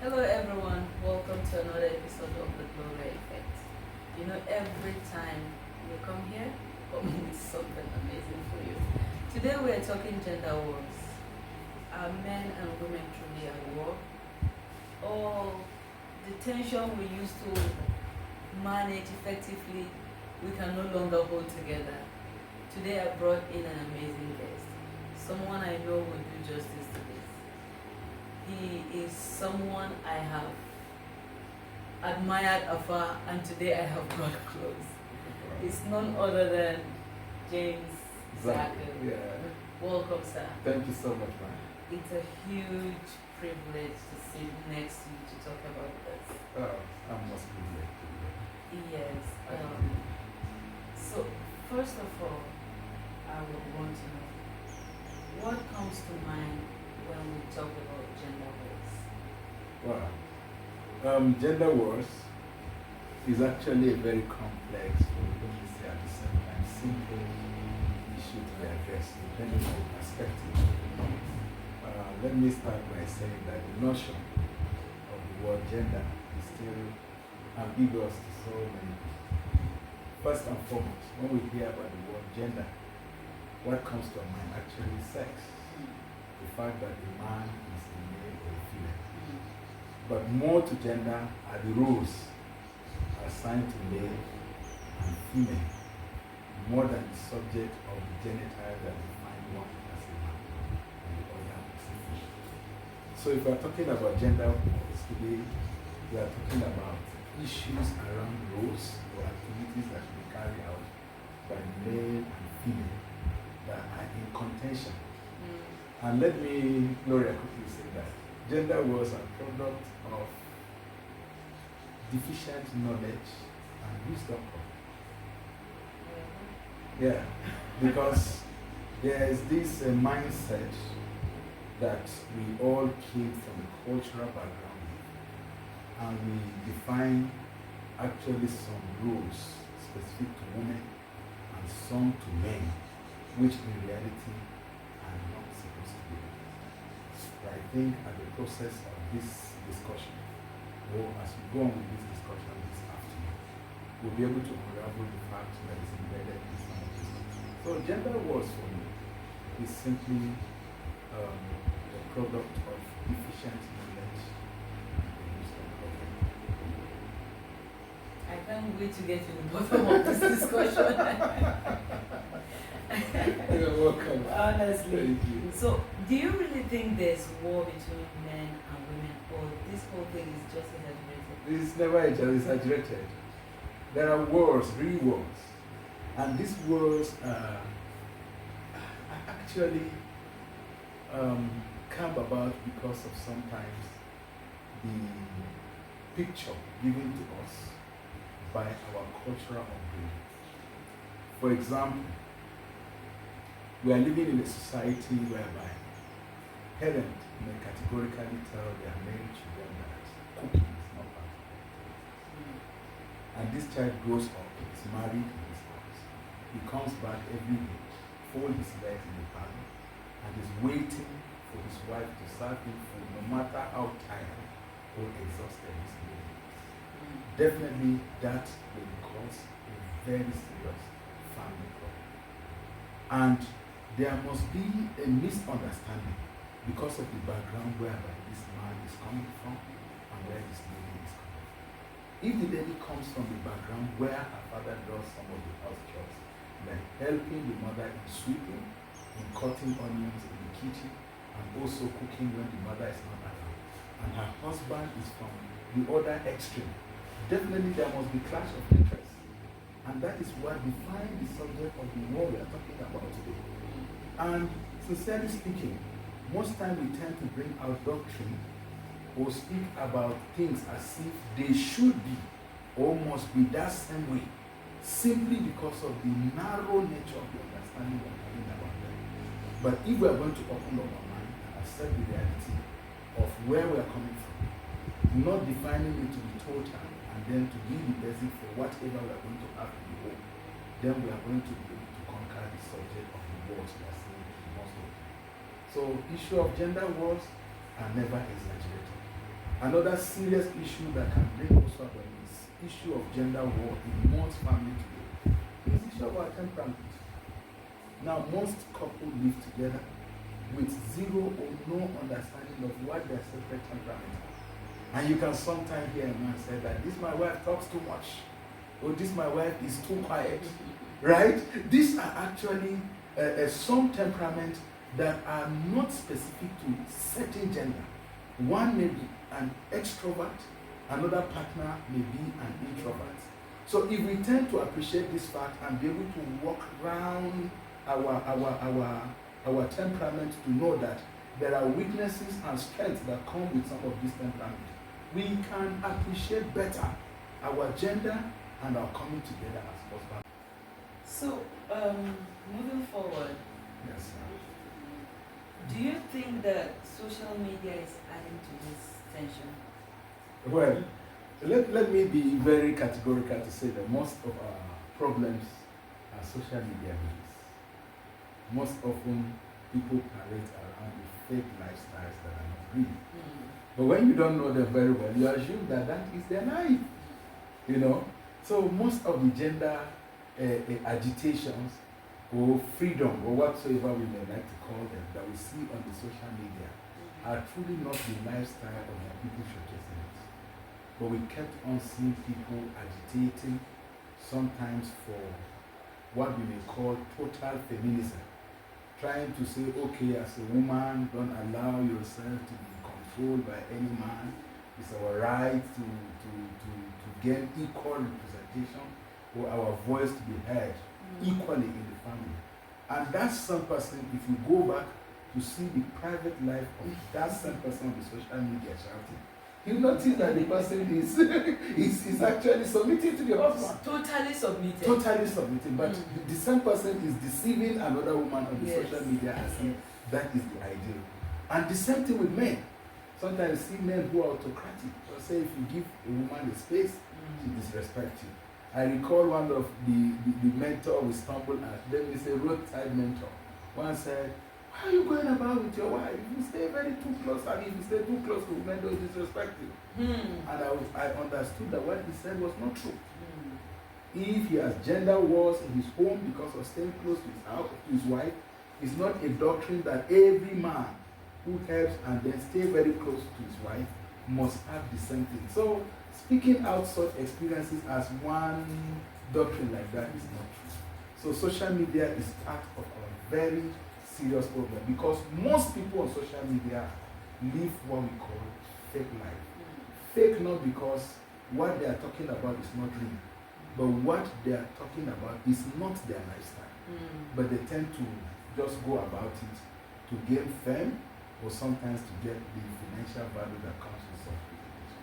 Hello everyone, welcome to another episode of the Glory Effect. Every time you come here, coming with something amazing for you. Today we are talking gender wars. Are men and women truly at war? Or the tension we used to manage effectively, we can no longer hold together. Today I brought in an amazing guest, someone I know will do justice to this. He is someone I have admired afar, and today I have brought close. It's none other than James Zaku. Yeah. Welcome, sir. Thank you so much, man. It's a huge privilege to sit next to you to talk about this. I must be late today. Yes. So, first of all, I would want to know what comes to mind when we talk about gender wars. Wow. Gender wars is actually a very complex, let me say at the same time, simple issue to be addressed, depending on the perspective. Let me start by saying that the notion of the word gender is still ambiguous to so many people. First and foremost, when we hear about the word gender, what comes to our mind actually is sex. The fact that a man is a male or a female. But more to gender are the roles assigned to male and female, more than the subject of the genitals that define one as a man and the other as a female. So if we are talking about gender wars today, we are talking about issues around roles or activities that we carry out by male and female that are in contention. And let me, Gloria, quickly say that gender wars are a product of deficient knowledge and wisdom. Yeah, because there is this mindset that we all came from a cultural background and we define actually some rules specific to women and some to men, which in reality are not supposed to be. But I think at the process of this discussion, or as we go on with this discussion this afternoon, we'll be able to unravel the fact that is embedded in some of these things. So gender wars for me is simply a product of deficient knowledge and the wisdom of it. I can't wait to get to the bottom of this discussion. You're welcome. Honestly. Thank you. So, do you really think there's war between men and women, or this whole thing is just exaggerated? It's never exaggerated. There are wars, real wars. And these wars actually come about because of sometimes the picture given to us by our cultural upbringing. For example, we are living in a society whereby parents may categorically tell their male children that cooking is not part of it. And this child grows up, is married in his house. He comes back every week, folds his legs in the parlor, and is waiting for his wife to serve him food, no matter how tired or exhausted he may be. Definitely that will cause a very serious family problem. And there must be a misunderstanding because of the background whereby this man is coming from and where this lady is coming from. If the lady comes from the background where her father does some of the house chores, like helping the mother in sweeping, in cutting onions in the kitchen, and also cooking when the mother is not around, and her husband is from the other extreme, definitely there must be clash of interests. And that is what defines the subject of the war we are talking about today. And sincerely speaking, most times we tend to bring out doctrine or speak about things as if they should be or must be that same way, simply because of the narrow nature of the understanding we're having about them. But if we are going to open up our mind and accept the reality of where we are coming from, not defining it to be total, and then to be the basic for whatever we are going to have in the world, then we are going to be able to conquer the subject of the wars we are seeing in most of them. So issue of gender wars are never exaggerated. Another serious issue that can bring also about is issue of gender war in most families today is the issue of our temperament. Now, most couples live together with zero or no understanding of what their separate temperament are. And you can sometimes hear a man say that this my wife talks too much, or this my wife is too quiet, right? These are actually some temperaments that are not specific to certain gender. One may be an extrovert, another partner may be an introvert. So if we tend to appreciate this fact and be able to walk around our temperament to know that there are weaknesses and strengths that come with some of this temperament, we can appreciate better our gender and our coming together as husband. So, moving forward, Yes, sir. do you think that social media is adding to this tension? Well, let me be very categorical to say that most of our problems are social media based. Most often, people parade around with fake lifestyles that are not real. But when you don't know them very well, you assume that that is their life. You know? So most of the gender agitations or freedom or whatsoever we may like to call them that we see on the social media are truly not the lifestyle of the people showcasing it. But we kept on seeing people agitating sometimes for what we may call total feminism. Trying to say, okay, as a woman, don't allow yourself to be controlled by any man. It's our right to gain equal representation or our voice to be heard equally in the family. And that same person, if you go back to see the private life of that same person on the social media shouting, you notice that the person is actually submitting to the husband. Totally submitted. Totally submitting. But the same person is deceiving another woman on the social media as if that is the ideal. And the same thing with men. Sometimes you see men who are autocratic. Or say if you give a woman a space, she disrespects you. I recall one of the mentor we stumbled at, then we say roadside mentor. One said, how are you going about with your wife? If you stay very too close, and if you stay too close to women, they'll disrespect you. And I understood that what he said was not true. If he has gender wars in his home because of staying close to his house, to his wife, it's not a doctrine that every man who helps and then stay very close to his wife must have the same thing. So speaking out such experiences as one doctrine like that is not true. So social media is part of our very serious problem because most people on social media live what we call fake life. Fake not because what they are talking about is not real, but what they are talking about is not their lifestyle. But they tend to just go about it to gain fame or sometimes to get the financial value that comes with such privilege.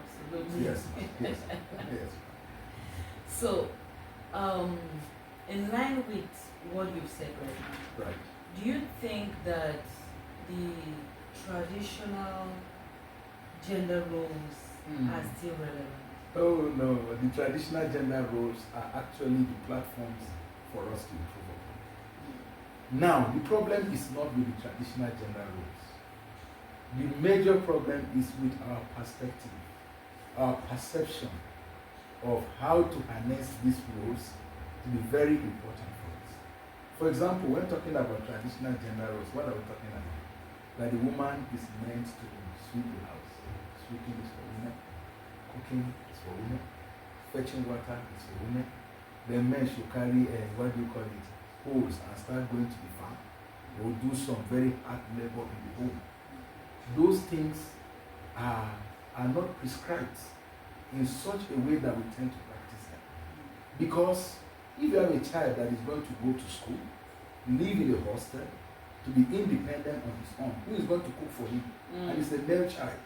Absolutely. Yes, yes, yes. So, in line with what you've said right now, Right. do you think that the traditional gender roles are still relevant? Oh no, the traditional gender roles are actually the platforms for us to improve upon. Now, the problem is not with the traditional gender roles. The major problem is with our perspective, our perception of how to harness these roles to be very important for us. For example, when talking about traditional gender roles, what are we talking about? That the woman is meant to sweep the house. Sweeping is for women. Cooking is for women. Fetching water is for women. The men should carry hose and start going to the farm. They will do some very hard labor in the home. Those things are not prescribed in such a way that we tend to practice them. Because if you have a child that is going to go to school, live in a hostel, to be independent on his own, who is going to cook for him? And it's a male child.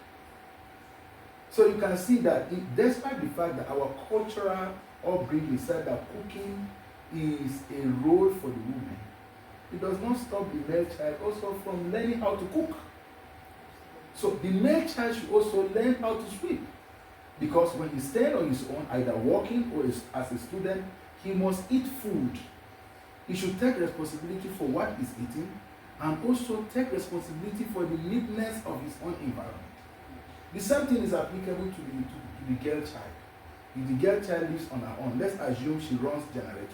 So you can see that despite the fact that our cultural upbringing said that cooking is a role for the woman, it does not stop the male child also from learning how to cook. So the male child should also learn how to sweep. Because when he's staying on his own, either working or as a student, he must eat food. He should take responsibility for what he's eating and also take responsibility for the neatness of his own environment. The same thing is applicable to the girl child. If the girl child lives on her own, let's assume she runs generator.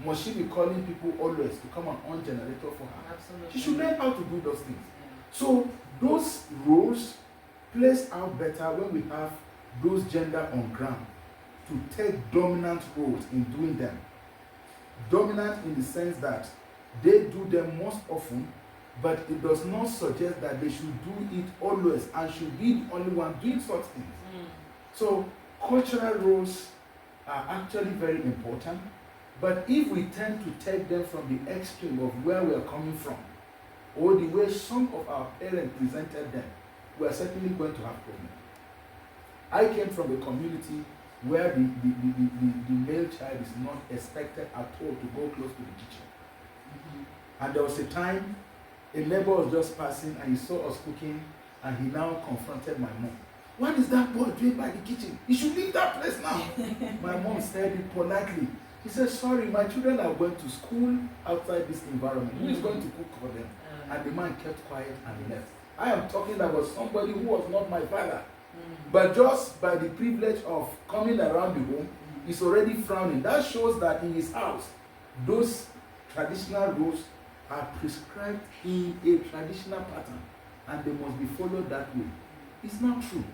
Must she be calling people always to come and on generator for her? Absolutely. She should learn how to do those things. Yeah. So those roles plays out better when we have those gender on ground to take dominant roles in doing them. Dominant in the sense that they do them most often, but it does not suggest that they should do it always and should be the only one doing such things. So cultural roles are actually very important, but if we tend to take them from the extreme of where we are coming from, or the way some of our parents presented them, we are certainly going to have problems. I came from a community where the male child is not expected at all to go close to the kitchen. And there was a time a neighbor was just passing and he saw us cooking and he now confronted my mom. What is that boy doing by the kitchen? He should leave that place now. My mom said it politely. He said, sorry, my children are going to school outside this environment. Who is going to cook for them? And the man kept quiet and left. I am talking about somebody who was not my father. But just by the privilege of coming around the home, he's already frowning. That shows that in his house, those traditional rules are prescribed in a traditional pattern and they must be followed that way. It's not true.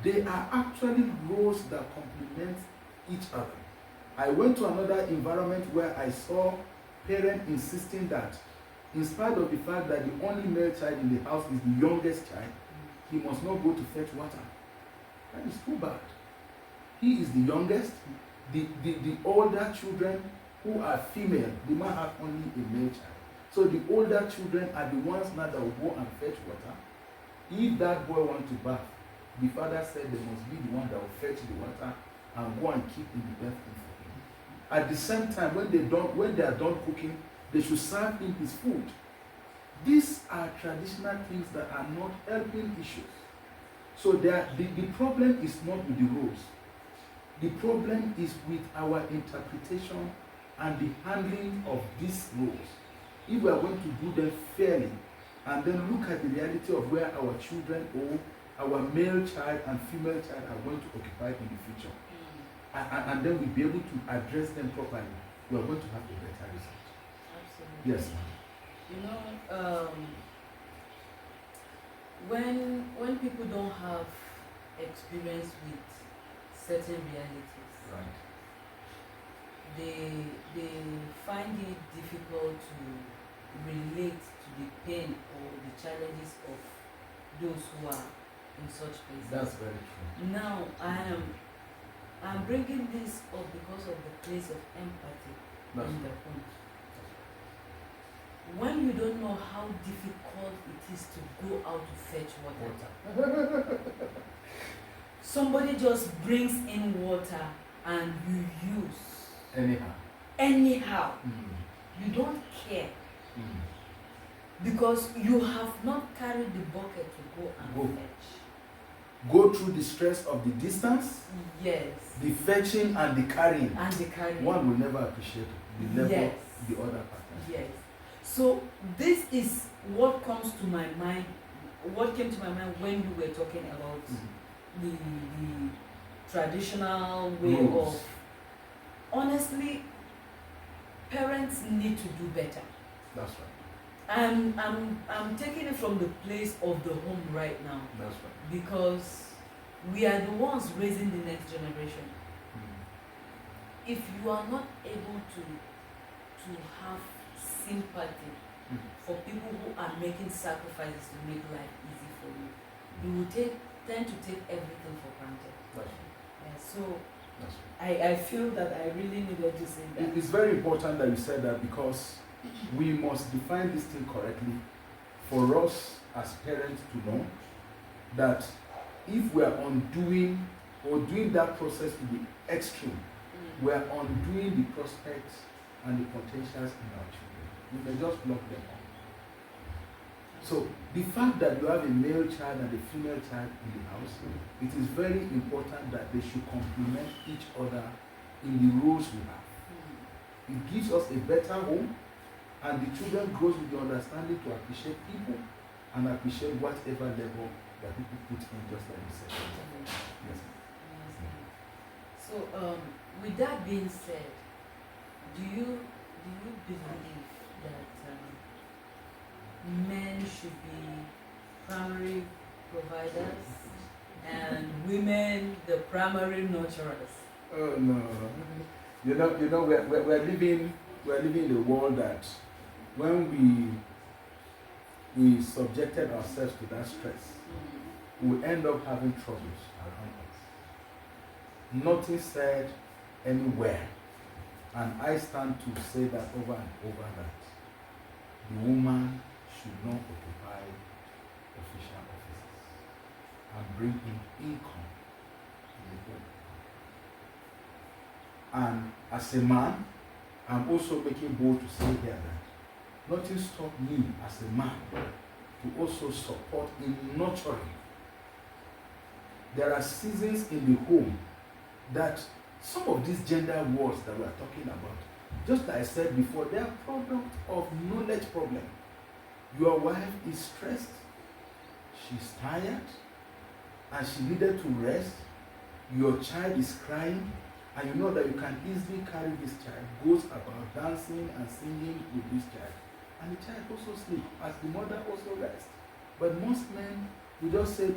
They are actually roles that complement each other. I went to another environment where I saw parents insisting that in spite of the fact that the only male child in the house is the youngest child, he must not go to fetch water. That is too bad. He is the youngest. The older children who are female, the man have only a male child. So the older children are the ones now that will go and fetch water. If that boy wants to bath, the father said they must be the one that will fetch the water and go and keep in the bathroom for him. At the same time, when they are done cooking, they should serve him his food. These are traditional things that are not helping issues. So the problem is not with the rules. The problem is with our interpretation and the handling of these rules. If we are going to do them fairly, and then look at the reality of where our children or our male child and female child are going to occupy in the future, and then we'll be able to address them properly, we are going to have a better result. Absolutely. Yes. You know, when people don't have experience with certain realities, Right. they find it difficult to relate to the pain or the challenges of those who are in such places. That's very true. Now I'm bringing this up because of the place of empathy That's in the right. home. When you don't know how difficult it is to go out to fetch water, somebody just brings in water and you use anyhow. You don't care because you have not carried the bucket to go and fetch. Go through the stress of the distance, Yes. the fetching and the carrying. One will never appreciate the level Yes. the other partner. Yes. So this is what comes to my mind. What came to my mind when you were talking about the traditional way Rules. of. Honestly, parents need to do better. That's right. I'm taking it from the place of the home right now That's right. because we are the ones raising the next generation. If you are not able to have sympathy for people who are making sacrifices to make life easy for you, you will tend to take everything for granted. That's right. Yeah, so That's right. I feel that I really needed to say that. It is very important that you said that because we must define this thing correctly for us as parents to know that if we are undoing or doing that process to the extreme, we are undoing the prospects and the potentials in our children. We may just block them out. So the fact that you have a male child and a female child in the house, it is very important that they should complement each other in the roles we have. It gives us a better home, and the children grows with the understanding to appreciate people and appreciate whatever level that people put in just like you said. Yes. So, with that being said, do you believe that men should be primary providers and women the primary nurturers? Oh no. We're living in a world that when we subjected ourselves to that stress, we end up having troubles around us. Nothing said anywhere, and I stand to say that over and over, that the woman should not occupy official offices and bring in income to the home. And as a man, I'm also making bold to say here that nothing stopped me as a man to also support in nurturing. There are seasons in the home that some of these gender wars that we are talking about, just like I said before, they are product of knowledge problem. Your wife is stressed, she's tired, and she needed to rest. Your child is crying, and you know that you can easily carry this child, goes about dancing and singing with this child, and the child also sleeps, as the mother also rests. But most men, we just say,